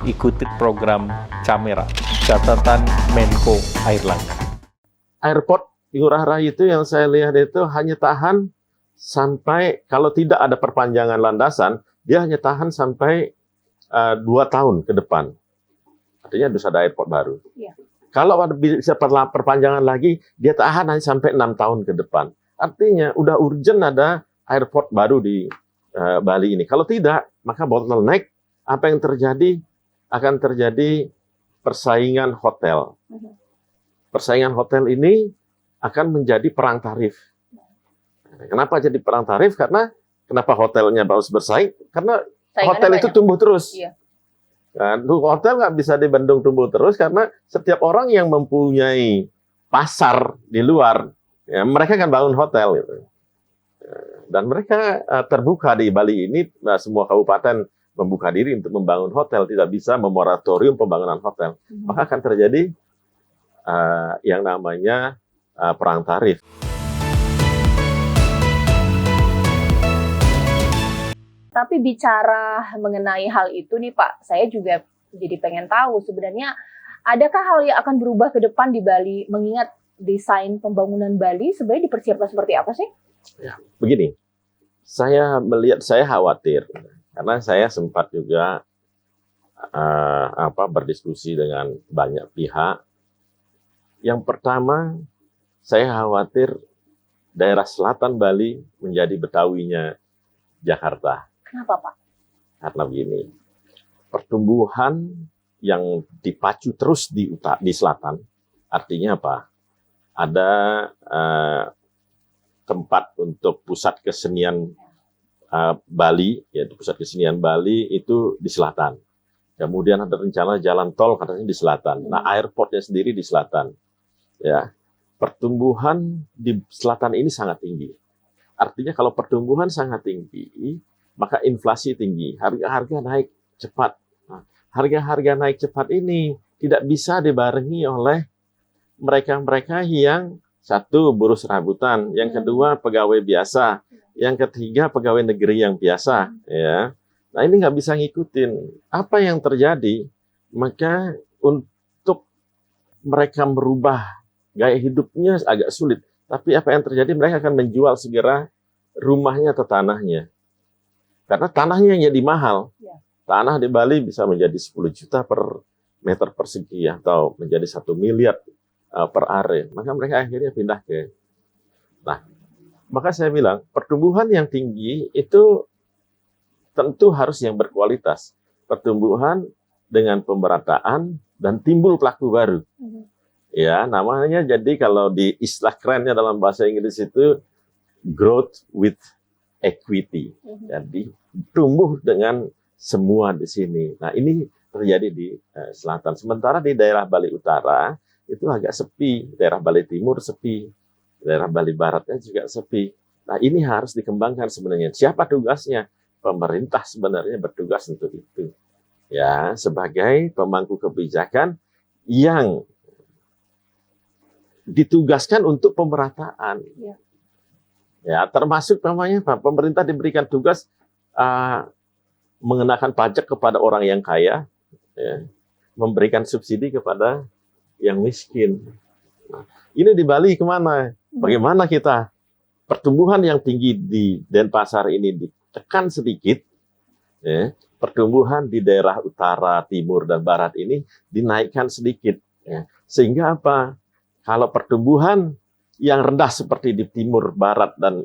ikuti program Camera, catatan Menko Airlangga. Airport di Ngurah Rai itu yang saya lihat itu hanya tahan sampai, kalau tidak ada perpanjangan landasan, dia hanya tahan sampai 2 tahun ke depan. Artinya harus ada airport baru. Iya. Kalau ada bisa perpanjangan lagi, dia tahan hanya sampai 6 tahun ke depan. Artinya udah urgent ada airport baru di Bali ini. Kalau tidak, maka bottleneck, apa yang terjadi? Akan terjadi persaingan hotel. Persaingan hotel ini akan menjadi perang tarif. Kenapa jadi perang tarif? Karena kenapa hotelnya harus bersaing? Karena Saingannya hotel itu banyak. tumbuh terus. Iya. Nah, hotel nggak bisa di Bandung tumbuh terus karena setiap orang yang mempunyai pasar di luar, ya, mereka kan bangun hotel gitu. Dan mereka terbuka di Bali ini, semua kabupaten membuka diri untuk membangun hotel, tidak bisa memoratorium pembangunan hotel. Maka akan terjadi yang namanya perang tarif. Tapi bicara mengenai hal itu nih Pak, saya juga jadi pengen tahu sebenarnya adakah hal yang akan berubah ke depan di Bali mengingat desain pembangunan Bali sebenarnya dipersiapkan seperti apa sih? Ya, begini, saya khawatir karena saya sempat juga berdiskusi dengan banyak pihak. Yang pertama, saya khawatir daerah selatan Bali menjadi Betawinya Jakarta. Kenapa Pak? Karena begini, pertumbuhan yang dipacu terus di selatan, artinya apa? Ada tempat untuk pusat kesenian Bali, yaitu pusat kesenian Bali itu di selatan. Kemudian ada rencana jalan tol katanya di selatan. Nah, airportnya sendiri di selatan. Ya, pertumbuhan di selatan ini sangat tinggi. Artinya kalau pertumbuhan sangat tinggi, maka inflasi tinggi, harga-harga naik cepat. Nah, harga-harga naik cepat ini tidak bisa dibarengi oleh mereka-mereka yang satu buruh serabutan, yang kedua pegawai biasa, yang ketiga pegawai negeri yang biasa. Ya, nah ini nggak bisa ngikutin apa yang terjadi. Maka untuk mereka merubah gaya hidupnya agak sulit. Tapi apa yang terjadi? Mereka akan menjual segera rumahnya atau tanahnya. Karena tanahnya yang jadi mahal. Ya. Tanah Tanah di Bali bisa menjadi 10 juta per meter persegi atau menjadi 1 miliar per are. Maka mereka akhirnya pindah ke. Nah, maka saya bilang pertumbuhan yang tinggi itu tentu harus yang berkualitas. Pertumbuhan dengan pemerataan dan timbul pelaku baru. Ya, namanya jadi kalau di istilah kerennya dalam bahasa Inggris itu growth with equity. Jadi tumbuh dengan semua di sini. Nah, ini terjadi di selatan. Sementara di daerah Bali Utara itu agak sepi, daerah Bali Timur sepi, daerah Bali Baratnya juga sepi. Nah, ini harus dikembangkan sebenarnya. Siapa tugasnya? Pemerintah sebenarnya bertugas untuk itu. Ya, sebagai pemangku kebijakan yang ditugaskan untuk pemerataan. Ya. Ya, termasuk namanya Pak, pemerintah diberikan tugas mengenakan pajak kepada orang yang kaya, ya, memberikan subsidi kepada yang miskin. Nah, ini di Bali kemana? Bagaimana kita pertumbuhan yang tinggi di Denpasar ini ditekan sedikit, ya, pertumbuhan di daerah utara, timur, dan barat ini dinaikkan sedikit. Ya. Sehingga apa? Kalau pertumbuhan yang rendah seperti di timur, barat, dan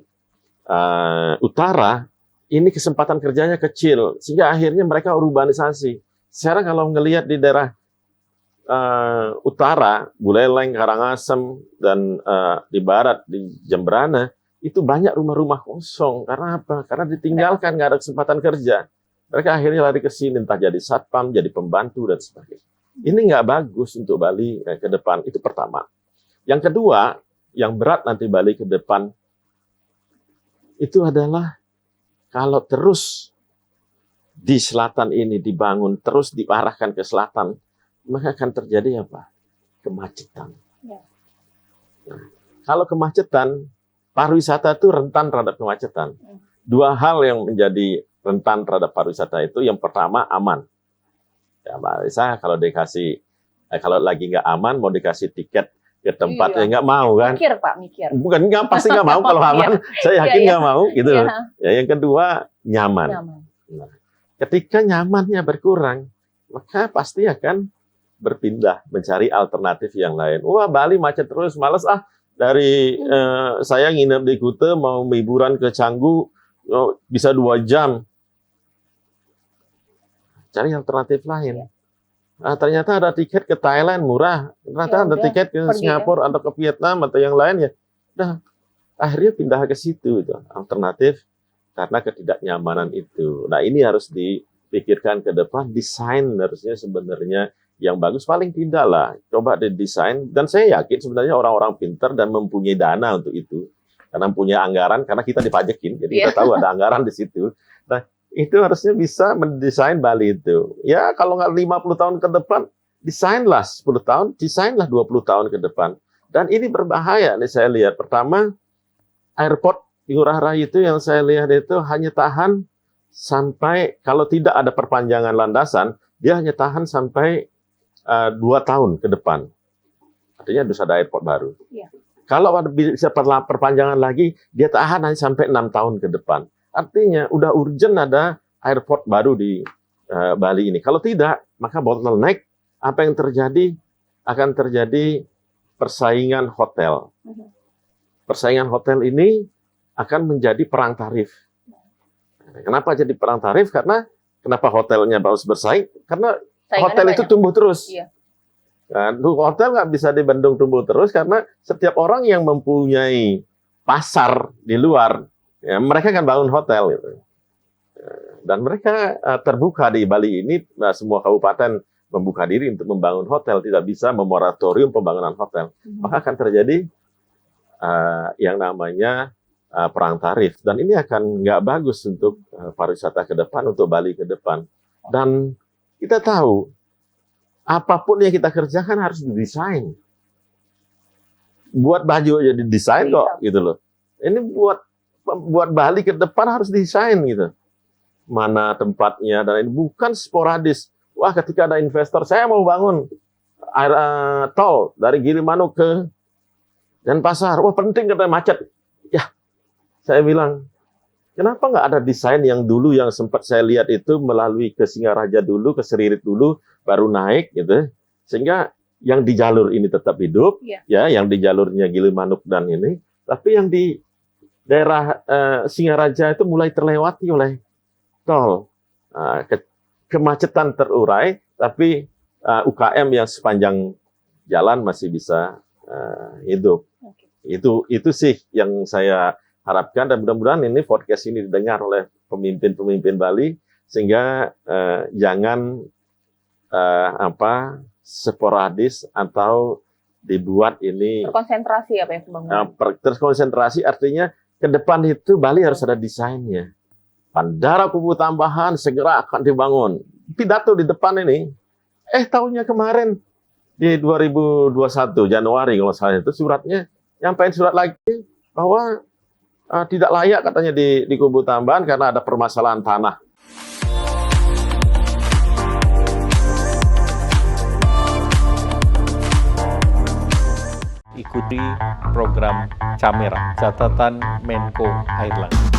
utara, ini kesempatan kerjanya kecil. Sehingga akhirnya mereka urbanisasi. Sekarang kalau ngelihat di daerah utara, Buleleng, Karangasem, dan di barat, di Jemberana, itu banyak rumah-rumah kosong. Karena apa? Karena ditinggalkan, nggak ada kesempatan kerja. Mereka akhirnya lari ke sini, entah jadi satpam, jadi pembantu, dan sebagainya. Ini nggak bagus untuk Bali ke depan. Itu pertama. Yang kedua, yang berat nanti Bali ke depan, itu adalah kalau terus di selatan ini dibangun, terus diarahkan ke selatan, maka akan terjadi apa? Kemacetan. Ya. Nah, kalau kemacetan, pariwisata itu rentan terhadap kemacetan. Dua hal yang menjadi rentan terhadap pariwisata itu, yang pertama aman. Ya, Mbak Lisa, kalau dikasih, kalau lagi nggak aman, mau dikasih tiket ke tempat Iya. ya nggak mau kan? Mikir Pak, mikir. Bukan nggak, pasti nggak mau kalau aman. Saya yakin Iya, nggak mau gitu. Iya. Ya, yang kedua nyaman. Nyaman. Ketika nyamannya berkurang, maka pasti akan berpindah mencari alternatif yang lain. Wah, Bali macet terus, males ah. Dari saya nginep di Kuta mau liburan ke Canggu bisa 2 jam. Cari alternatif lain. Nah, ternyata ada tiket ke Thailand murah, ternyata Ya ada udah, tiket ke pergi Singapura atau ke Vietnam atau yang lain ya. Udah, akhirnya pindah ke situ itu alternatif karena ketidaknyamanan itu. Nah, ini harus dipikirkan ke depan, desain harusnya sebenarnya yang bagus paling tidak lah. Coba didesain, dan saya yakin sebenarnya orang-orang pintar dan mempunyai dana untuk itu. Karena punya anggaran, karena kita dipajekin, jadi kita tahu ada anggaran di situ. Nah, itu harusnya bisa mendesain Bali itu. Ya, kalau nggak 50 tahun ke depan, desainlah 10 tahun, desainlah 20 tahun ke depan. Dan ini berbahaya nih saya lihat. Pertama, airport di Ngurah Rai itu yang saya lihat itu hanya tahan sampai, kalau tidak ada perpanjangan landasan, dia hanya tahan sampai 2 tahun ke depan. Artinya harus ada airport baru. Iya. Kalau ada bisa perpanjangan lagi, dia tahan hanya sampai 6 tahun ke depan. Artinya udah urgent ada airport baru di Bali ini. Kalau tidak, maka bottleneck, apa yang terjadi? Akan terjadi persaingan hotel. Persaingan hotel ini akan menjadi perang tarif. Kenapa jadi perang tarif? Karena kenapa hotelnya harus bersaing? Karena Saingannya hotel itu banyak. tumbuh terus. Iya. Nah, hotel nggak bisa di Bandung tumbuh terus karena setiap orang yang mempunyai pasar di luar, ya, mereka kan bangun hotel gitu. Dan mereka terbuka di Bali ini, semua kabupaten membuka diri untuk membangun hotel, tidak bisa memoratorium pembangunan hotel. Maka akan terjadi yang namanya perang tarif. Dan ini akan nggak bagus untuk pariwisata ke depan, untuk Bali ke depan. Dan kita tahu, apapun yang kita kerjakan harus didesain. Buat baju aja didesain kok, gitu loh. Ini buat Bali ke depan harus desain gitu. Mana tempatnya, dan ini bukan sporadis. Wah, ketika ada investor, saya mau bangun air tol dari Gilimanuk ke Denpasar. Wah, penting katanya macet. Ya, saya bilang, kenapa nggak ada desain yang dulu yang sempat saya lihat itu melalui ke Singaraja dulu, ke Seririt dulu, baru naik gitu. Sehingga yang di jalur ini tetap hidup, ya, yang di jalurnya Gilimanuk dan ini, tapi yang di daerah Singaraja itu mulai terlewati oleh tol. Kemacetan terurai, tapi UKM yang sepanjang jalan masih bisa hidup. Itu sih yang saya harapkan, dan mudah-mudahan ini podcast ini didengar oleh pemimpin-pemimpin Bali sehingga jangan sporadis atau dibuat ini Terkonsentrasi apa ya pembangunan? terkonsentrasi, artinya ke depan itu Bali harus ada desainnya. Bandara kubu tambahan segera akan dibangun. Pidato di depan ini, tahunnya kemarin di 2021 Januari kalau saya itu suratnya, nyampein surat lagi bahwa tidak layak katanya di kubu tambahan karena ada permasalahan tanah. Ikuti program Camera, catatan Menko Airlangga.